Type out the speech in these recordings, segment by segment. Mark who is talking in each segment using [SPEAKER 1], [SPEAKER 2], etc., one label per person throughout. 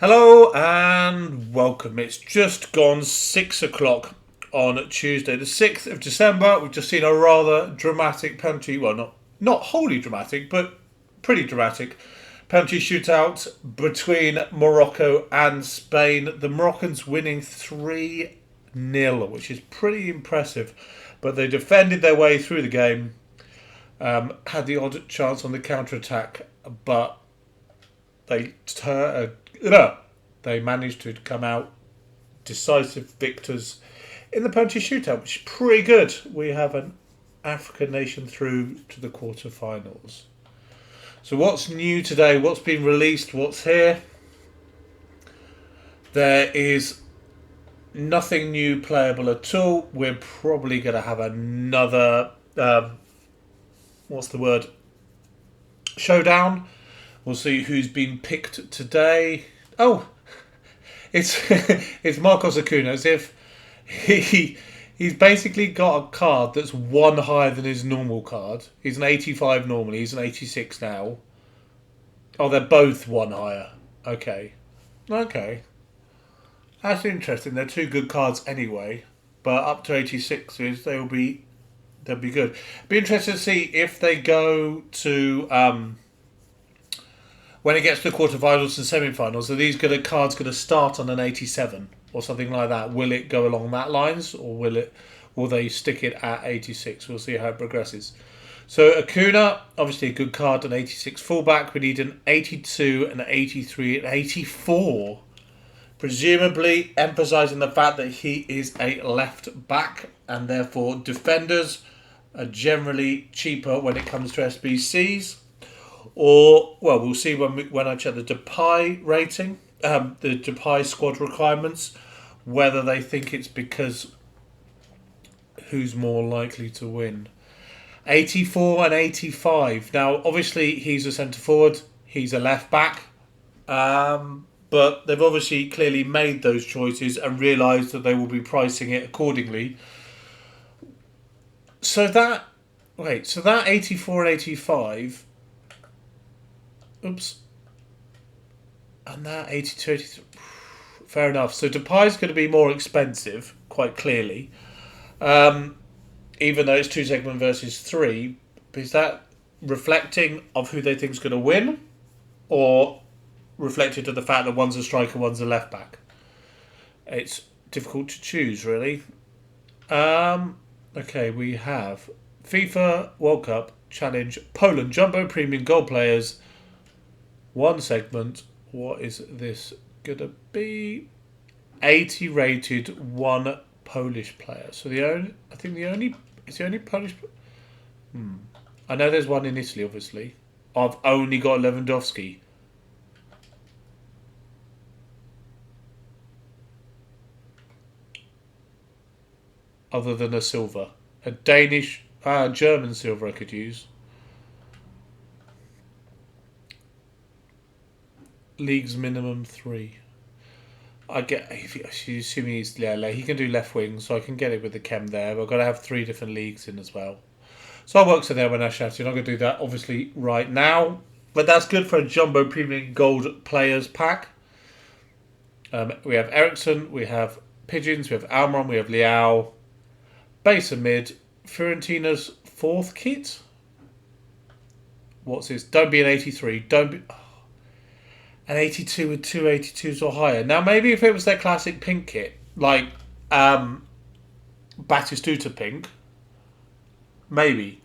[SPEAKER 1] Hello and welcome. It's just gone 6 o'clock on Tuesday, the 6th of December. We've just seen a rather dramatic penalty, well, not wholly dramatic, but pretty dramatic penalty shootout between Morocco and Spain. The Moroccans winning 3-0, which is pretty impressive. But they defended their way through the game, had the odd chance on the counter-attack, but they they managed to come out decisive victors in the penalty shootout, which is pretty good. We have an African nation through to the quarterfinals. So what's new today? What's been released? What's here? There is nothing new playable at all. We're probably going to have another showdown. We'll see who's been picked today. Oh, it's it's Marcos Acuña, as if he's basically got a card that's one higher than his normal card. He's an 85 normally. He's an 86 now. Oh, they're both one higher. Okay. That's interesting. They're two good cards anyway, but up to 86s, they'll be good. Be interested to see if they go to when it gets to the quarterfinals and semi-finals. Are these cards going to start on an 87 or something like that? Will it go along that lines, or will they stick it at 86? We'll see how it progresses. So Acuna, obviously a good card, an 86 fullback. We need an 82, an 83, an 84. Presumably emphasising the fact that he is a left back, and therefore defenders are generally cheaper when it comes to SBCs. Or, well, we'll see when I check the DEPAY rating, the DEPAY squad requirements, whether they think it's because who's more likely to win. 84 and 85. Now, obviously, he's a centre forward. He's a left back. But they've obviously clearly made those choices and realised that they will be pricing it accordingly. So that 84 and 85... Oops. And that 82, 83... Fair enough. So Depay's going to be more expensive, quite clearly. Even though it's 2 segment versus 3. Is that reflecting of who they think is going to win? Or reflected of the fact that one's a striker, one's a left back? It's difficult to choose, really. Okay, we have FIFA World Cup Challenge Poland Jumbo Premium Gold Players. One segment. What is this gonna be? 80 rated, one Polish player. So the only Polish. I know there's one in Italy, obviously. I've only got Lewandowski. Other than a silver, a Danish, German silver I could use. League's minimum 3. I get assuming he's he can do left wing, so I can get it with the chem there. But I've got to have 3 different leagues in as well. So I'll work to there when I shout. You're not going to do that obviously right now, but that's good for a jumbo premium gold players pack. We have Ericsson, we have Pigeons, we have Almiron, we have Liao, base and mid, Fiorentina's 4th kit. What's this? Don't be an 83. Don't be. An 82 with 2 82s or higher. Now, maybe if it was their classic pink kit, like Batistuta pink, maybe.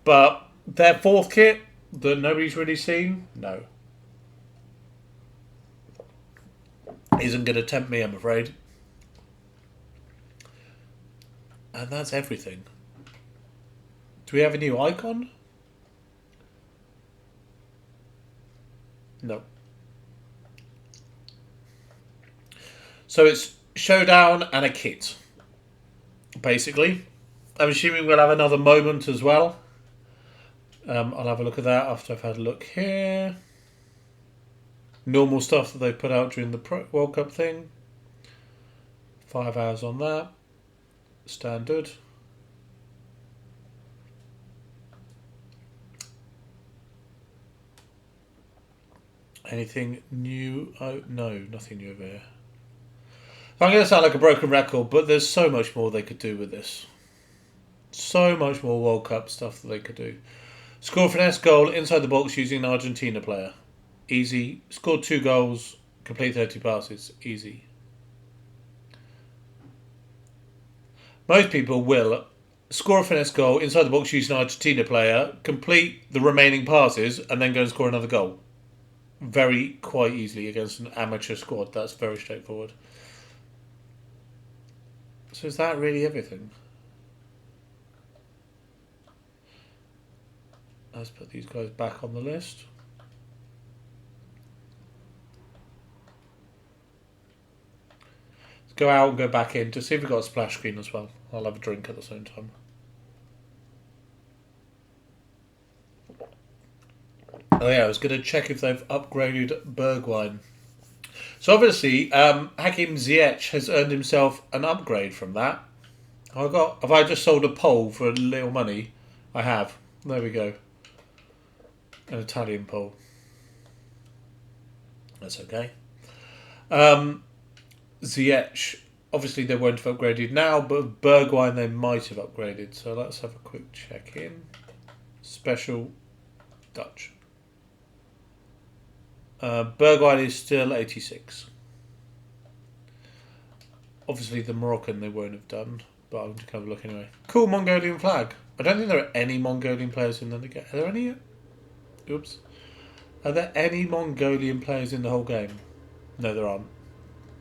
[SPEAKER 1] But their 4th kit that nobody's really seen, no. Isn't going to tempt me, I'm afraid. And that's everything. Do we have a new icon? No. So it's showdown and a kit, basically. I'm assuming we'll have another moment as well. I'll have a look at that after I've had a look here. Normal stuff that they put out during the World Cup thing. 5 hours on that. Standard. Anything new? Oh, no, nothing new over here. I'm going to sound like a broken record, but there's so much more they could do with this. So much more World Cup stuff that they could do. Score finesse goal inside the box using an Argentina player. Easy. Scored 2 goals. Complete 30 passes. Easy. Most people will score a finesse goal inside the box using an Argentina player, complete the remaining passes, and then go and score another goal. Quite easily against an amateur squad. That's very straightforward. So is that really everything? Let's put these guys back on the list. Let's go out and go back in to see if we've got a splash screen as well. I'll have a drink at the same time. Oh yeah, I was going to check if they've upgraded Bergwijn. So obviously, Hakim Ziyech has earned himself an upgrade from that. Have I just sold a pole for a little money? I have. There we go. An Italian pole. That's okay. Ziyech, obviously they won't have upgraded now, but Bergwijn they might have upgraded. So let's have a quick check in. Special Dutch. Bergwijn is still 86. Obviously the Moroccan they won't have done, but I'm going to have a look anyway. Cool Mongolian flag. I don't think there are any Mongolian players in the game. Are there any? Oops. Are there any Mongolian players in the whole game? No, there aren't.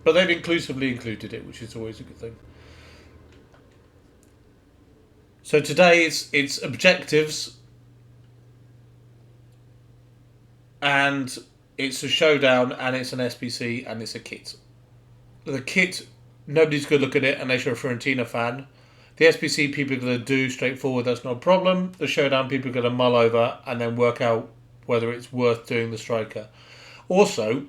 [SPEAKER 1] But they've inclusively included it, which is always a good thing. So today it's objectives and it's a showdown and it's an SBC and it's a kit. The kit, nobody's going to look at it unless you're a Fiorentina fan. The SBC people are going to do straightforward, that's no problem. The showdown people are going to mull over and then work out whether it's worth doing the striker. Also,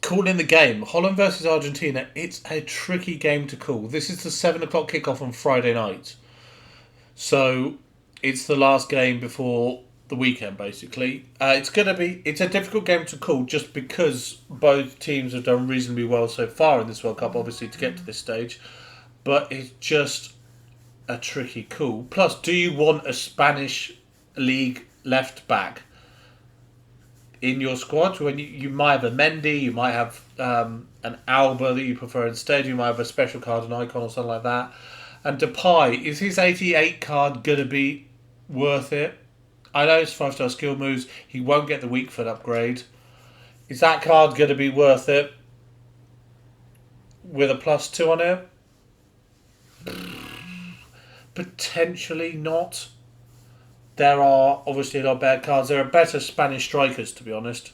[SPEAKER 1] calling the game. Holland versus Argentina, it's a tricky game to call. This is the 7 o'clock kickoff on Friday night. So, it's the last game before the weekend, basically. It's a difficult game to call just because both teams have done reasonably well so far in this World Cup, obviously, to get to this stage. But it's just a tricky call. Plus, do you want a Spanish league left back in your squad? When you might have a Mendy, you might have an Alba that you prefer instead, you might have a special card, an icon or something like that. And DEPAY, is his 88 card going to be worth it? I know it's 5-star skill moves. He won't get the weak foot upgrade. Is that card going to be worth it with a +2 on it? Potentially not. There are obviously a lot of bad cards. There are better Spanish strikers, to be honest.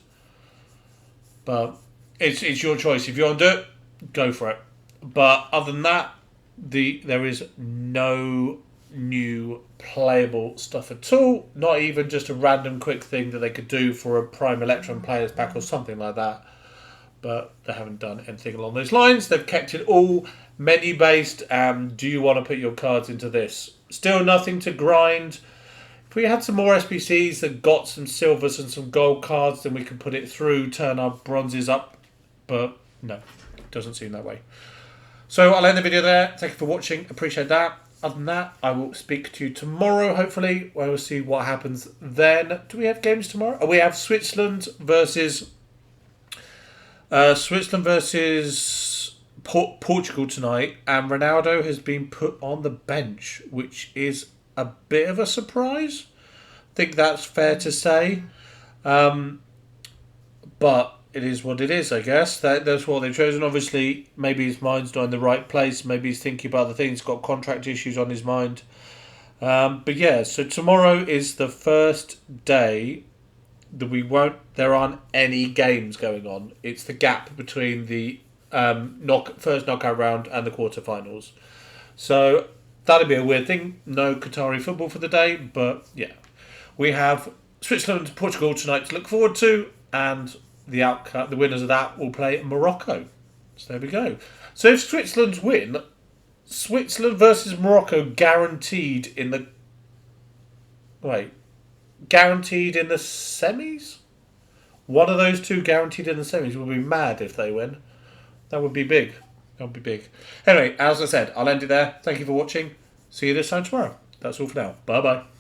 [SPEAKER 1] But it's your choice. If you want to do it, go for it. But other than that, there is no new playable stuff at all. Not even just a random quick thing that they could do for a Prime Electron players pack or something like that. But they haven't done anything along those lines. They've kept it all menu based. Do you want to put your cards into this? Still nothing to grind. If we had some more SBCs that got some silvers and some gold cards, then we could put it through, turn our bronzes up. But no, it doesn't seem that way. So I'll end the video there. Thank you for watching. Appreciate that. Other than that, I will speak to you tomorrow, hopefully. Where we'll see what happens then. Do we have games tomorrow? Oh, we have Switzerland versus Portugal tonight. And Ronaldo has been put on the bench, which is a bit of a surprise. I think that's fair to say. But it is what it is, I guess. That's what they've chosen. Obviously, maybe his mind's not in the right place. Maybe he's thinking about other things. Got contract issues on his mind. But yeah, so tomorrow is the first day that there aren't any games going on. It's the gap between the first knockout round and the quarterfinals. So that'll be a weird thing. No Qatari football for the day, but yeah. We have Switzerland and Portugal tonight to look forward to, and the winners of that will play Morocco. So there we go. So if Switzerland win, Switzerland versus Morocco guaranteed in the semis? One of those two guaranteed in the semis will be mad if they win. That would be big. That would be big. Anyway, as I said, I'll end it there. Thank you for watching. See you this time tomorrow. That's all for now. Bye-bye.